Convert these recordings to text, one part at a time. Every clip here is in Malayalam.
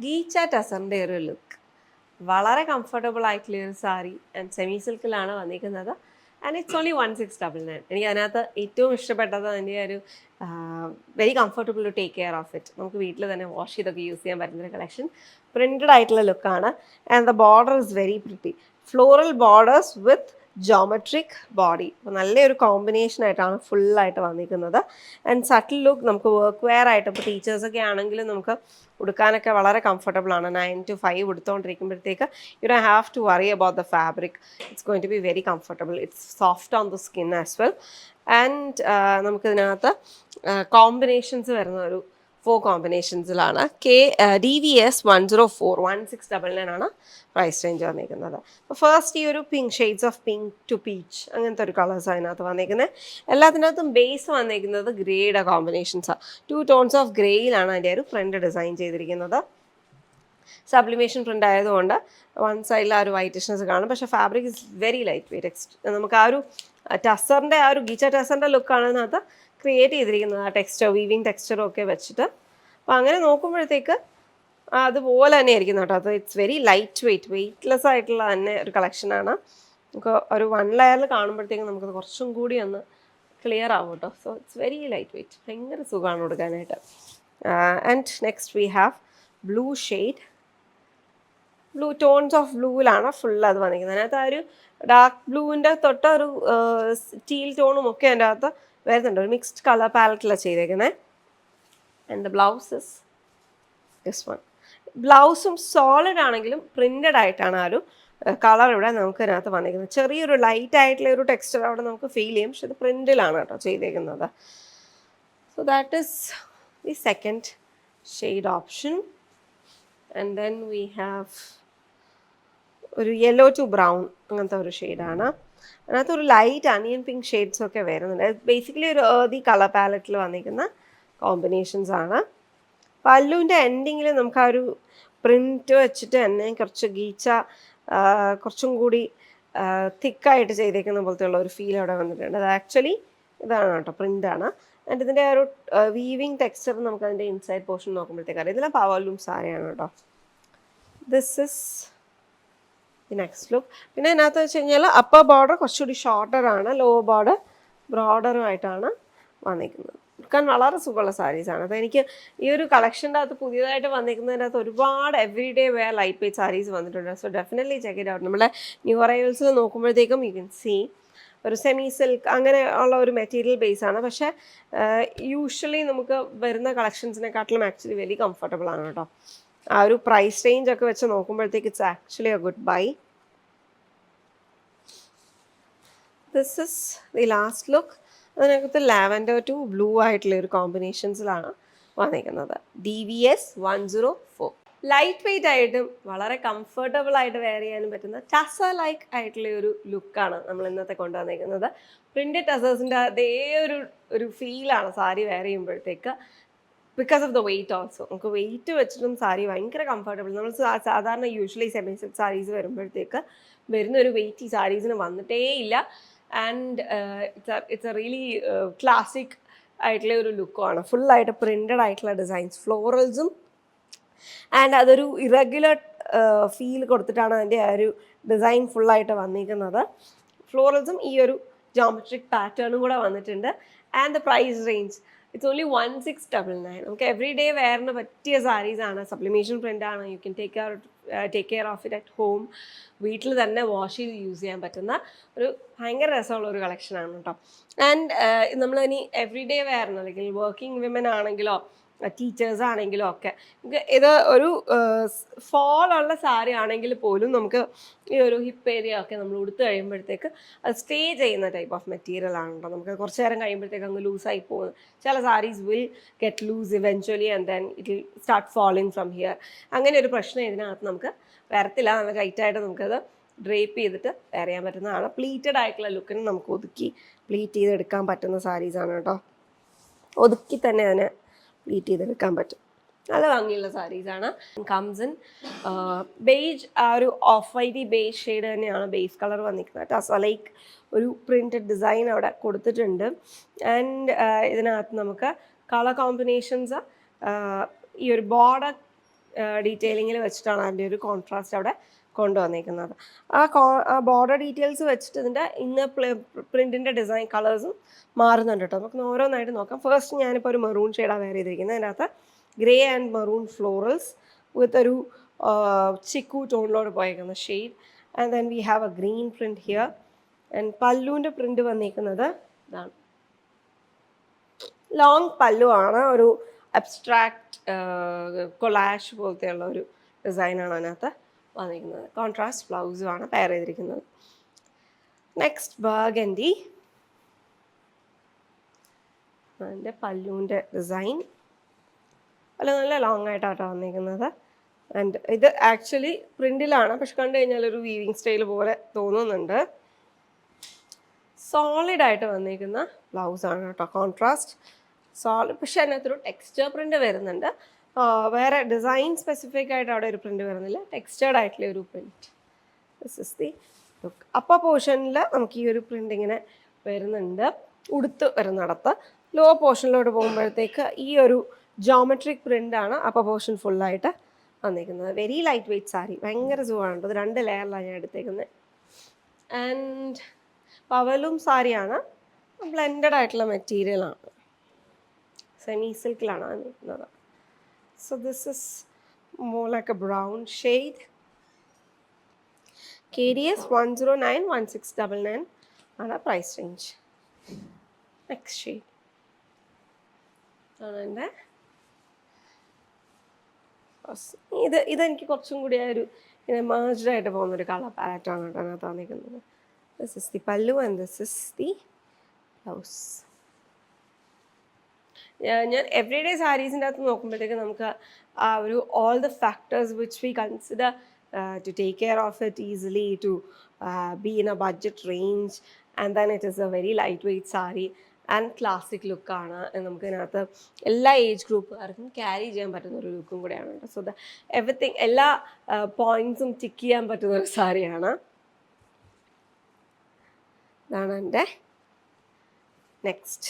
ഗീച്ച ടസറിൻ്റെ ഒരു ലുക്ക് വളരെ കംഫർട്ടബിൾ ആയിട്ടുള്ള ഒരു സാരി ആൻഡ് സെമി സിൽക്കിലാണ് വന്നിരിക്കുന്നത്. And it's only 1699. എനിക്ക് അതിനകത്ത് ഏറ്റവും ഇഷ്ടപ്പെട്ടത് അതിൻ്റെ ഒരു very comfortable to take care of it. നമുക്ക് വീട്ടിൽ തന്നെ വാഷ് ചെയ്തൊക്കെ യൂസ് ചെയ്യാൻ പറ്റുന്ന കളക്ഷൻ. പ്രിൻറ്റഡ് ആയിട്ടുള്ള ലുക്കാണ് and the border is very pretty. Floral borders with geometric body. അപ്പോൾ നല്ലൊരു കോമ്പിനേഷൻ ആയിട്ടാണ് ഫുള്ളായിട്ട് വന്നിരിക്കുന്നത്. ആൻഡ് സട്ടിൽ ലുക്ക് നമുക്ക് വർക്ക് വെയർ ആയിട്ട് ഇപ്പോൾ ടീച്ചേഴ്സൊക്കെ ആണെങ്കിലും നമുക്ക് ഉടുക്കാനൊക്കെ വളരെ കംഫർട്ടബിൾ ആണ്. 9 to 5 ഉടുത്തോണ്ടിരിക്കുമ്പോഴത്തേക്ക് you don't have to worry about the fabric. It's going to be very comfortable. It's soft on the skin as well. And നമുക്കിതിനകത്ത് കോമ്പിനേഷൻസ് വരുന്ന ഒരു 4 കോമ്പിനേഷൻസിലാണ്. DVS 104 1699 ആണ് പ്രൈസ് റേഞ്ച് വന്നിരിക്കുന്നത്. അപ്പോൾ ഫസ്റ്റ് ഈ ഒരു pink shades of pink to peach അങ്ങനത്തെ ഒരു കളേഴ്സ് അതിനകത്ത് വന്നിരിക്കുന്നത്. എല്ലാത്തിനകത്തും ബേസ് വന്നിരിക്കുന്നത് ഗ്രേയുടെ കോമ്പിനേഷൻസാണ്. 2 ടോൺസ് ഓഫ് ഗ്രേയിലാണ് അതിൻ്റെ ഒരു ഫ്രണ്ട് ഡിസൈൻ ചെയ്തിരിക്കുന്നത്. സബ്ലിമേഷൻ പ്രിൻ്റ് ആയതുകൊണ്ട് വൺ സൈഡിൽ ആ ഒരു വൈറ്റിഷ്നെസ് കാണും. പക്ഷേ fabric is very light weight. നമുക്ക് ആ ഒരു ടസറിൻ്റെ ആ ഒരു ഗീച്ച ടസറിൻ്റെ ലുക്കാണ് അതിനകത്ത് ക്രിയേറ്റ് ചെയ്തിരിക്കുന്നത്. ആ ടെക്സ്ചർ വീവിങ് ടെക്സ്ചറും ഒക്കെ വെച്ചിട്ട്. അപ്പോൾ അങ്ങനെ നോക്കുമ്പോഴത്തേക്ക് അതുപോലെ തന്നെ ആയിരിക്കും കേട്ടോ. അത് ഇറ്റ്സ് വെരി ലൈറ്റ് വെയ്റ്റ്ലെസ് ആയിട്ടുള്ള തന്നെ ഒരു കളക്ഷനാണ്. നമുക്ക് ഒരു 1 ലെയറിൽ കാണുമ്പോഴത്തേക്കും നമുക്കത് കുറച്ചും കൂടി ഒന്ന് ക്ലിയർ ആവും കേട്ടോ. So it's very light weight. ഭയങ്കര സുഖമാണ് കൊടുക്കാനായിട്ട്. And next we have blue shade. Blue tones of ബ്ലൂവിലാണ് ഫുൾ അത് വന്നിരിക്കുന്നത്. അതിനകത്ത് ആ ഒരു ഡാർക്ക് ബ്ലൂവിൻ്റെ തൊട്ട് ഒരു സ്റ്റീൽ ടോണും ഒക്കെ അതിൻ്റെ അകത്ത് വരുന്നുണ്ട്. ഒരു മിക്സ്ഡ് കളർ പാലറ്റിലാണ് ചെയ്തേക്കുന്നത്. And the blouse is this one. ബ്ലൗസും സോളിഡ് ആണെങ്കിലും പ്രിൻ്റഡ് ആയിട്ടാണ് ആ ഒരു കളർ ഇവിടെ നമുക്ക് ഇതിനകത്ത് വന്നിരിക്കുന്നത്. ചെറിയൊരു ലൈറ്റ് ആയിട്ടുള്ള ഒരു ടെക്സ്ചർ അവിടെ നമുക്ക് ഫീൽ ചെയ്യും. പക്ഷെ ഇത് പ്രിൻറ്റിലാണ് കേട്ടോ ചെയ്തേക്കുന്നത്. So that is the second shade option. And then we have ഒരു യെല്ലോ ടു ബ്രൗൺ അങ്ങനത്തെ ഒരു ഷെയ്ഡാണ്. അതിനകത്ത് ഒരു ലൈറ്റ് അനിയൻ പിങ്ക് ഷെയ്ഡ്സ് ഒക്കെ വരുന്നുണ്ട്. ബേസിക്കലി ഒരു ഏർതി കളർ പാലറ്റിൽ വന്നിരിക്കുന്ന കോമ്പിനേഷൻസ് ആണ്. പല്ലുവിൻ്റെ എൻഡിങ്ങിൽ നമുക്ക് ആ ഒരു പ്രിൻറ്റ് വെച്ചിട്ട് തന്നെ കുറച്ച് ഗീച്ച കുറച്ചും കൂടി തിക്കായിട്ട് ചെയ്തേക്കുന്ന പോലത്തെ ഉള്ള ഒരു ഫീൽ അവിടെ വന്നിട്ടുണ്ട്. അത് ആക്ച്വലി ഇതാണ് കേട്ടോ, പ്രിൻ്റാണ്. ആൻഡ് ഇതിൻ്റെ ആ ഒരു വീവിങ് ടെക്സ്ചർ നമുക്ക് അതിൻ്റെ ഇൻസൈഡ് പോർഷൻ നോക്കുമ്പോഴത്തേക്ക് അറിയാം. ഇതിലെ പവർലൂം സാരിയാണ് കേട്ടോ. This is the next look. പിന്നെ അതിനകത്ത് വെച്ച് കഴിഞ്ഞാൽ അപ്പർ ബോർഡർ കുറച്ചുകൂടി ഷോർട്ടറാണ്, ലോവർ ബോർഡർ ബ്രോഡറുമായിട്ടാണ് വന്നിരിക്കുന്നത്. എടുക്കാൻ വളരെ സുഖമുള്ള സാരീസാണ്. അപ്പോൾ എനിക്ക് ഈ ഒരു കളക്ഷൻ്റെ അകത്ത് പുതിയതായിട്ട് വന്നിരിക്കുന്നതിൻ്റെ അകത്ത് ഒരുപാട് every day wear lightweight saris വന്നിട്ടുണ്ട്. So definitely check it out. നമ്മുടെ ന്യൂ അറൈവൽസിൽ നോക്കുമ്പോഴത്തേക്കും യു കെൻ സീ ഒരു സെമി സിൽക്ക് അങ്ങനെ ഉള്ള ഒരു മെറ്റീരിയൽ ബേസാണ്. പക്ഷേ യൂഷ്വലി നമുക്ക് വരുന്ന കളക്ഷൻസിനെക്കാട്ടിലും ആക്ച്വലി വെരി കംഫർട്ടബിൾ ആണ് കേട്ടോ. ആ ഒരു പ്രൈസ് റേഞ്ച് ഒക്കെ വെച്ച് നോക്കുമ്പോഴത്തേക്ക് it's actually A good bye. This is the last look. അതിനകത്ത് ലാവൻഡർ ടു ബ്ലൂ ആയിട്ടുള്ള ഒരു കോമ്പിനേഷൻസിലാണ് വന്നിരിക്കുന്നത്. DVS 104. ലൈറ്റ് വെയ്റ്റ് ആയിട്ടും വളരെ കംഫർട്ടബിൾ ആയിട്ട് വെയർ ചെയ്യാനും പറ്റുന്ന ടസ ലൈക്ക് ആയിട്ടുള്ള ഒരു ലുക്കാണ് നമ്മൾ ഇന്നത്തെ കൊണ്ടുവന്നിരിക്കുന്നത്. പ്രിൻറ്റഡ് ടസേഴ്സിൻ്റെ അതേ ഒരു ഫീലാണ് സാരി വെയർ ചെയ്യുമ്പോഴത്തേക്ക്. Because of the weight also. നമുക്ക് വെയിറ്റ് വെച്ചിട്ടും സാരി ഭയങ്കര കംഫർട്ടബിൾ. നമ്മൾ സാധാരണ യൂഷ്വലി സെമി സിൽക്ക് സാരീസ് വരുമ്പോഴത്തേക്ക് വരുന്നൊരു വെയിറ്റ് ഈ സാരീസിന് വന്നിട്ടേ ഇല്ല. And it's A really classic ആയിട്ടുള്ള ഒരു ലുക്കുമാണ്. ഫുള്ളായിട്ട് പ്രിൻറ്റഡ് ആയിട്ടുള്ള ഡിസൈൻസ്, ഫ്ലോറൽസും ആൻഡ് അതൊരു ഇറഗുലർ ഫീൽ കൊടുത്തിട്ടാണ് അതിൻ്റെ ആ ഒരു ഡിസൈൻ ഫുള്ളായിട്ട് വന്നിരിക്കുന്നത്. ഫ്ലോറൽസും ഈ ഒരു ജോമെട്രിക് പാറ്റേണും കൂടെ വന്നിട്ടുണ്ട്. And the price range it's only 1699. നമുക്ക് എവറി ഡേ വെയറിന് പറ്റിയ സാരീസാണ്. സപ്ലിമേഷൻ പ്രിൻ്റാണ്. You can take care of it at home. വീട്ടിൽ തന്നെ വാഷ് ചെയ്ത് യൂസ് ചെയ്യാൻ പറ്റുന്ന ഒരു ഭയങ്കര രസമുള്ള ഒരു കളക്ഷനാണ് കേട്ടോ. ആൻഡ് നമ്മൾ ഇനി എവറി ഡേ വെയറിന് അല്ലെങ്കിൽ വർക്കിംഗ് വിമൻ ആണെങ്കിലോ ടീച്ചേഴ്സ് ആണെങ്കിലും ഒക്കെ ഇത് ഒരു ഫോളുള്ള സാരി ആണെങ്കിൽ പോലും നമുക്ക് ഈ ഒരു ഹിപ്പ് ഏരിയ ഒക്കെ നമ്മൾ ഉടുത്ത് കഴിയുമ്പോഴത്തേക്ക് അത് സ്റ്റേ ചെയ്യുന്ന ടൈപ്പ് ഓഫ് മെറ്റീരിയൽ ആണല്ലോ. നമുക്ക് കുറച്ച് നേരം കഴിയുമ്പോഴത്തേക്ക് അങ്ങ് ലൂസായി പോകുന്നു. ചില saris will get loose eventually and then it will start falling from here. അങ്ങനെ ഒരു പ്രശ്നം ഇതിനകത്ത് നമുക്ക് വരത്തില്ല. നല്ല ടൈറ്റായിട്ട് നമുക്കത് ഡ്രേപ്പ് ചെയ്തിട്ട് വെയർ ചെയ്യാൻ പറ്റുന്നതാണ്. പ്ലീറ്റഡ് ആയിട്ടുള്ള ലുക്കിന് നമുക്ക് ഒതുക്കി പ്ലീറ്റ് ചെയ്തെടുക്കാൻ പറ്റുന്ന സാരീസാണ് കേട്ടോ. ഒതുക്കി തന്നെ അതിനെ പ്ലീറ്റ് ചെയ്തെടുക്കാൻ പറ്റും. നല്ല ഭംഗിയുള്ള സാരീസാണ്. കംസ് ഇൻ ബേജ്, ആ ഒരു ഓഫ് വൈറ്റ് ബേജ് ഷെയ്ഡ് തന്നെയാണ് ബേസ് കളർ വന്നിരിക്കുന്നത്. ടസ ലൈക്ക് ഒരു പ്രിൻറ്റഡ് ഡിസൈൻ അവിടെ കൊടുത്തിട്ടുണ്ട്. ആൻഡ് ഇതിനകത്ത് നമുക്ക് കളർ കോമ്പിനേഷൻസ് ഈ ഒരു ബോർഡർ ഡീറ്റെയിലിങ്ങിൽ വെച്ചിട്ടാണ് അതിൻ്റെ ഒരു കോൺട്രാസ്റ്റ് അവിടെ കൊണ്ടുവന്നിരിക്കുന്നത്. ആ ബോർഡർ ഡീറ്റെയിൽസ് വെച്ചിട്ട് ഇതിൻ്റെ ഇന്നർ പ്രിൻറ്റിൻ്റെ ഡിസൈൻ കളേഴ്സും മാറുന്നുണ്ട് കേട്ടോ. നമുക്ക് ഓരോന്നായിട്ട് നോക്കാം. ഫസ്റ്റ് ഞാനിപ്പോൾ ഒരു മെറൂൺ ഷെയ്ഡാണ് വെയർ ചെയ്തിരിക്കുന്നത്. അതിനകത്ത് grey and maroon florals with ഒരു ചിക്കു ടോണിലോട് പോയേക്കുന്ന shade. And then we have a green print here. And പല്ലുവിൻ്റെ പ്രിൻറ്റ് വന്നിരിക്കുന്നത് ഇതാണ്. ലോങ് പല്ലു ആണ്. ഒരു അബ്സ്ട്രാക്ട് കൊളാഷ് പോലത്തെയുള്ള ഒരു ഡിസൈനാണ് അതിനകത്ത് വന്നിരിക്കുന്നത്. കോൺട്രാസ്റ്റ് ബ്ലൗസുമാണ് പെയർ ചെയ്തിരിക്കുന്നത്. Next burgundy. അതിൻ്റെ പല്ലുവിൻ്റെ ഡിസൈൻ നല്ല ലോങ് ആയിട്ടാട്ടോ വന്നിരിക്കുന്നത്. ആൻഡ് ഇത് ആക്ച്വലി പ്രിൻറ്റിലാണ്, പക്ഷെ കണ്ടു കഴിഞ്ഞാൽ ഒരു വീവിങ് സ്റ്റൈൽ പോലെ തോന്നുന്നുണ്ട്. സോളിഡായിട്ട് വന്നിരിക്കുന്ന ബ്ലൗസാണ് കേട്ടോ. കോൺട്രാസ്റ്റ് സോളിഡ്, പക്ഷെ അതിനകത്തൊരു ടെക്സ്ചർ പ്രിൻ്റ് വരുന്നുണ്ട്. വേറെ ഡിസൈൻ സ്പെസിഫിക് ആയിട്ട് അവിടെ ഒരു പ്രിൻ്റ് വരുന്നില്ല. ടെക്സ്ചേർഡ് ആയിട്ടുള്ള ഒരു print. This is the look. Upper പോർഷനിൽ നമുക്ക് ഈ ഒരു പ്രിൻ്റ് ഇങ്ങനെ വരുന്നുണ്ട് ഉടുത്ത് വരുന്നിടത്ത്. ലോ പോർഷനിലോട്ട് പോകുമ്പോഴത്തേക്ക് ഈ ഒരു ജോമെട്രിക് പ്രിൻ്റാണ് അപ്പർ പോർഷൻ ഫുള്ളായിട്ട് വന്നിരിക്കുന്നത്. വെരി ലൈറ്റ് വെയ്റ്റ് സാരി, ഭയങ്കര സുഖമാണ്. ഇത് 2 ലെയറിലാണ് ഞാൻ എടുത്തേക്കുന്നത്. ആൻഡ് പവലും സാരിയാണ്, ബ്ലെൻഡഡ് ആയിട്ടുള്ള മെറ്റീരിയലാണ്, സെമി സിൽക്കിലാണ് വന്നിരിക്കുന്നത്. So this is more like A brown shade. KDS 1091699 ആണ് പ്രൈസ് റേഞ്ച്. നെക്സ്റ്റ് ഷെയ്ഡ് ആണ് എൻ്റെ ഇതെനിക്ക് കുറച്ചും കൂടി ഒരു മേർജ്ഡ് ആയിട്ട് പോകുന്നൊരു കളർ പാലറ്റാണ് കേട്ടോ അതിനകത്ത് വന്നിരിക്കുന്നത്. This is the pallu and this is the blouse. ഞാൻ എവറി ഡേ സാരീസിൻ്റെ അകത്ത് നോക്കുമ്പോഴത്തേക്ക് നമുക്ക് ആ ഒരു all the factors which we consider to take care of it easily, to be in a budget range, and then it is a very light weight sari and classic ലുക്കാണ്. നമുക്കിതിനകത്ത് എല്ലാ ഏജ് ഗ്രൂപ്പുകാർക്കും ക്യാരി ചെയ്യാൻ പറ്റുന്ന ഒരു ലുക്കും കൂടെയാണ് കേട്ടോ. സോ ദ എവറിത്തിങ്, എല്ലാ പോയിൻറ്റ്സും ടിക്ക് ചെയ്യാൻ പറ്റുന്ന ഒരു സാരിയാണ്. ഇതാണ് എൻ്റെ നെക്സ്റ്റ്.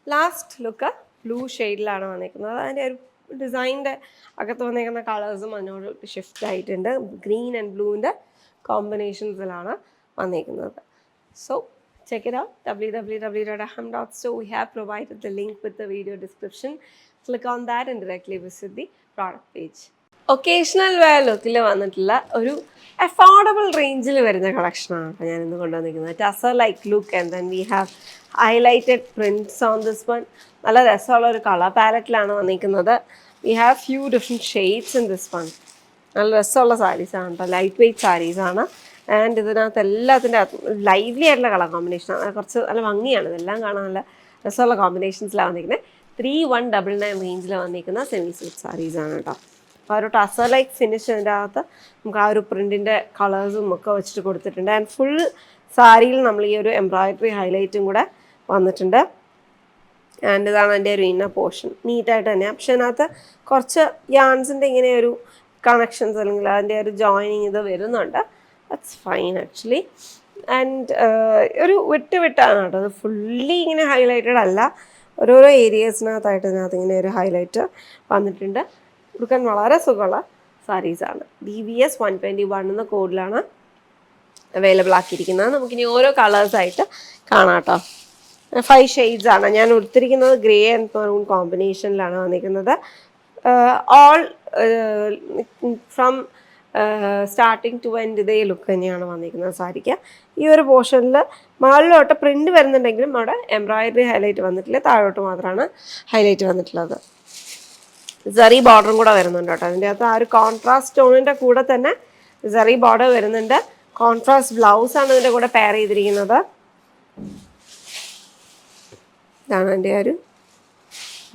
ലാസ്റ്റ് ലുക്ക് ബ്ലൂ ഷെയ്ഡിലാണ് വന്നിരിക്കുന്നത്. അതിൻ്റെ ഒരു ഡിസൈനിൻ്റെ അകത്ത് വന്നിരിക്കുന്ന കളേഴ്സും അതിനോട് ഷിഫ്റ്റ് ആയിട്ടുണ്ട്. ഗ്രീൻ ആൻഡ് ബ്ലൂവിൻ്റെ കോമ്പിനേഷൻസിലാണ് വന്നിരിക്കുന്നത്. So check it out, www.aham.store. We have provided the link with the video description. Click on that and directly visit the product page. Occasional wear ലുക്കിൽ വന്നിട്ടുള്ള ഒരു അഫോർഡബിൾ റേഞ്ചിൽ വരുന്ന കളക്ഷനാണ് അപ്പോൾ ഞാൻ ഇന്ന് കൊണ്ടുവന്നിരിക്കുന്നത്. Tussar like look and then we have highlighted prints on this one. നല്ല രസമുള്ള ഒരു കളർ പാലറ്റിലാണ് വന്നിരിക്കുന്നത്. We have few different shades in this one. നല്ല രസമുള്ള സാരീസാണ് കേട്ടോ, ലൈറ്റ് വെയ്റ്റ് സാരീസാണ്. ആൻഡ് ഇതിനകത്ത് എല്ലാത്തിൻ്റെ ലൈവ്ലി ആയിട്ടുള്ള കളർ കോമ്പിനേഷനാണ്. കുറച്ച് നല്ല ഭംഗിയാണ്, ഇതെല്ലാം കാണാൻ നല്ല രസമുള്ള കോമ്പിനേഷൻസിലാണ് വന്നിരിക്കുന്നത്. 3199 റേഞ്ചിൽ വന്നിരിക്കുന്ന സെമി സിൽക്ക് സാരീസാണ് കേട്ടോ. അപ്പോൾ ആ ഒരു ടസർ ലൈക്ക് ഫിനിഷ് അതിൻ്റെ അകത്ത് നമുക്ക് ആ ഒരു പ്രിൻറ്റിൻ്റെ കളേഴ്സും ഒക്കെ വെച്ചിട്ട് കൊടുത്തിട്ടുണ്ട്. ആൻഡ് ഫുൾ സാരിയിൽ നമ്മൾ ഈ ഒരു എംബ്രോയിഡറി ഹൈലൈറ്റും കൂടെ വന്നിട്ടുണ്ട്. ആൻഡ് ഇതാണ് എൻ്റെ ഒരു ഇന്നർ പോർഷൻ, നീറ്റായിട്ട് തന്നെയാണ്. പക്ഷെ അതിനകത്ത് കുറച്ച് യാൺസിൻ്റെ ഇങ്ങനെ ഒരു കണക്ഷൻസ് അല്ലെങ്കിൽ അതിൻ്റെ ഒരു ജോയിനിങ് ഇത് വരുന്നുണ്ട്. That's fine actually. ആൻഡ് ഒരു വിട്ടാണ് കേട്ടോ, അത് ഫുള്ളി ഇങ്ങനെ ഹൈലൈറ്റഡ് അല്ല, ഓരോരോ ഏരിയസിനകത്തായിട്ട് ഇതിനകത്ത് ഇങ്ങനെ ഒരു ഹൈലൈറ്റ് വന്നിട്ടുണ്ട്. കൊടുക്കാൻ വളരെ സുഖമുള്ള സാരീസാണ്. DVS 121 എന്ന കോഡിലാണ് അവൈലബിൾ ആക്കിയിരിക്കുന്നത്. നമുക്കിനി ഓരോ കളേഴ്സായിട്ട് കാണാം കേട്ടോ. 5 ഷെയ്ഡ്സ് ആണ് ഞാൻ ഉടുത്തിരിക്കുന്നത്. ഗ്രേ ആൻഡ് മെറൂൺ കോമ്പിനേഷനിലാണ് വന്നിരിക്കുന്നത്. All from starting to end ഇതേ ലുക്ക് തന്നെയാണ് വന്നിരിക്കുന്നത് സാരിക്ക്. ഈ ഒരു പോർഷനിൽ മുകളിലോട്ട് പ്രിൻറ്റ് വരുന്നുണ്ടെങ്കിലും അവിടെ എംബ്രോയിഡറി ഹൈലൈറ്റ് വന്നിട്ടില്ല, താഴോട്ട് മാത്രമാണ് ഹൈലൈറ്റ് വന്നിട്ടുള്ളത്. സെറി ബോർഡറും കൂടെ വരുന്നുണ്ട് കേട്ടോ. അതിൻ്റെ അകത്ത് ആ ഒരു കോൺട്രാസ്റ്റ് ടോണിൻ്റെ കൂടെ തന്നെ സെറി ബോർഡർ വരുന്നുണ്ട്. കോൺട്രാസ്റ്റ് ബ്ലൗസാണ് ഇതിൻ്റെ കൂടെ പെയർ ചെയ്തിരിക്കുന്നത്. ഇതാണ് എൻ്റെ ഒരു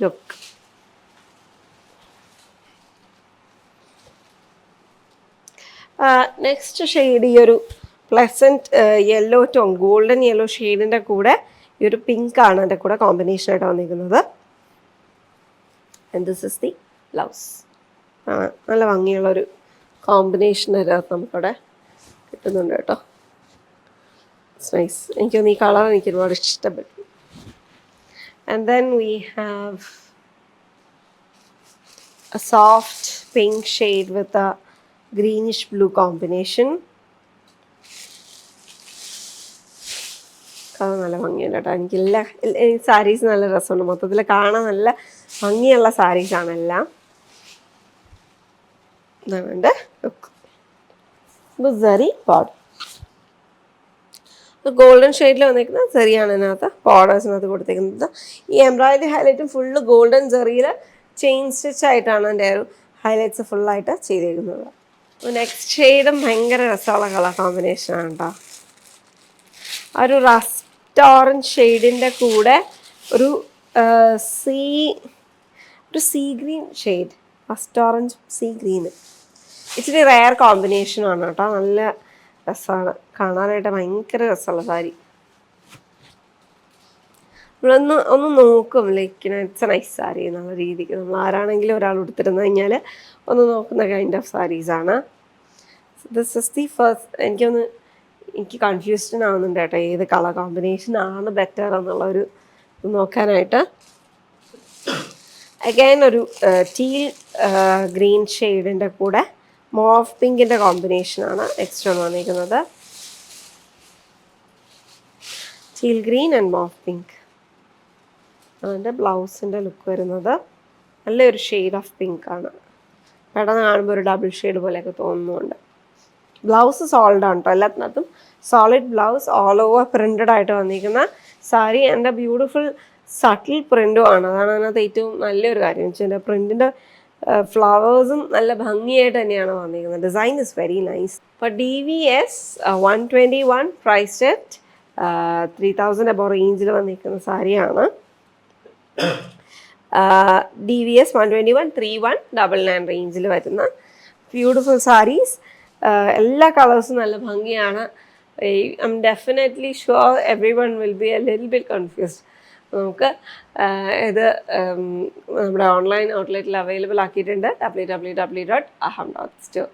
ലുക്ക്. നെക്സ്റ്റ് ഷെയ്ഡ് ഈ ഒരു pleasant yellow tone, golden yellow ഷെയ്ഡിൻ്റെ കൂടെ ഈ ഒരു പിങ്കാണ് എൻ്റെ കൂടെ കോമ്പിനേഷനായിട്ട് വന്നിരിക്കുന്നത്. And this is the blouse. നല്ല ഭംഗിയുള്ളൊരു കോമ്പിനേഷൻ അതിനകത്ത് നമുക്കവിടെ കിട്ടുന്നുണ്ട് കേട്ടോ. It's nice. എനിക്കൊന്ന് ഈ കളർ എനിക്ക് ഒരുപാട് ഇഷ്ടപ്പെട്ടു. And then we have a soft pink shade with a greenish blue combination. അത് നല്ല ഭംഗിയുണ്ട് കേട്ടോ. എനിക്കെല്ലാ സാരീസ് നല്ല രസമുണ്ട്, മൊത്തത്തിൽ കാണാൻ നല്ല ഭംഗിയുള്ള സാരീസാണ് എല്ലാം. ഇതാണ് എൻ്റെ ലുക്ക്. ബുസറി ബോർഡർ, ഗോൾഡൻ ഷെയ്ഡിൽ വന്നിരിക്കുന്ന സെറിയാണ് ഇതിനകത്ത് ബോർഡേഴ്സിനകത്ത് കൊടുത്തിരിക്കുന്നത്. ഈ എംബ്രോയിഡറി ഹൈലൈറ്റും ഫുള്ള് ഗോൾഡൻ സെറിയിൽ ചെയിൻ സ്റ്റിച്ച് ആയിട്ടാണ് എൻ്റെ ഒരു ഹൈലൈറ്റ്സ് ഫുള്ളായിട്ട് ചെയ്തിരിക്കുന്നത്. നെക്സ്റ്റ് ഷെയ്ഡും ഭയങ്കര രസമുള്ള കളർ കോമ്പിനേഷനാണ് കേട്ടോ. ആ ഒരു റസ്റ്റ് ഓറഞ്ച് ഷെയ്ഡിൻ്റെ കൂടെ ഒരു sea green shade, rust orange sea green, ഇച്ചിരി റെയർ കോമ്പിനേഷനാണ് കേട്ടോ. നല്ല രസമാണ് കാണാനായിട്ട്, ഭയങ്കര രസമുള്ള സാരി. നമ്മളൊന്ന് നോക്കും, like it's a nice sari എന്നുള്ള രീതിക്ക്. നമ്മൾ ആരാണെങ്കിലും ഒരാൾ എടുത്തിരുന്നു കഴിഞ്ഞാൽ ഒന്ന് നോക്കുന്ന കൈൻഡ് ഓഫ് സാരീസാണ്. This is the first. എനിക്ക് കൺഫ്യൂഷൻ ആവുന്നുണ്ട് കേട്ടോ, ഏത് കളർ കോമ്പിനേഷൻ ആണ് ബെറ്റർ എന്നുള്ളൊരു നോക്കാനായിട്ട്. അഗൈൻ ഒരു ടീൽ ഗ്രീൻ ഷെയ്ഡിൻ്റെ കൂടെ മോഫ് പിങ്കിൻ്റെ കോമ്പിനേഷനാണ് നെക്സ്റ്റ് വന്നിരിക്കുന്നത്. Teal green and morph pink. അതിൻ്റെ ബ്ലൗസിൻ്റെ ലുക്ക് വരുന്നത് നല്ലൊരു ഷെയ്ഡ് ഓഫ് പിങ്ക് ആണ്. പെട്ടെന്ന് കാണുമ്പോൾ ഒരു ഡബിൾ ഷെയ്ഡ് പോലെയൊക്കെ തോന്നുന്നുണ്ട്. ബ്ലൗസ് സോൾഡ് ആണ് കേട്ടോ, എല്ലാത്തിനകത്തും solid blouse, all over printed ആയിട്ട് വന്നിരിക്കുന്ന സാരി. എൻ്റെ ബ്യൂട്ടിഫുൾ സട്ടിൽ പ്രിൻറ്റും ആണ്, അതാണ് അതിനകത്ത് ഏറ്റവും നല്ലൊരു കാര്യം. വെച്ചാൽ എൻ്റെ പ്രിൻറ്റിൻ്റെ ഫ്ലവേഴ്സും നല്ല ഭംഗിയായിട്ട് തന്നെയാണ് വന്നിരിക്കുന്നത്. Design is very nice. ഇപ്പോൾ DVS 121 പ്രൈസ്ഡ് അറ്റ് 3000 അബോ റേഞ്ചിൽ വന്നിരിക്കുന്ന സാരിയാണ്. DVS 121 3199 റേഞ്ചിൽ വരുന്ന ബ്യൂട്ടിഫുൾ സാരീസ്. എല്ലാ കളേഴ്സും നല്ല ഭംഗിയാണ്. I M definitely sure every one will be A little bit confused. നമുക്ക് ഇത് നമ്മുടെ ഓൺലൈൻ ഔട്ട്ലെറ്റിൽ അവൈലബിൾ ആക്കിയിട്ടുണ്ട്, www.aham.store.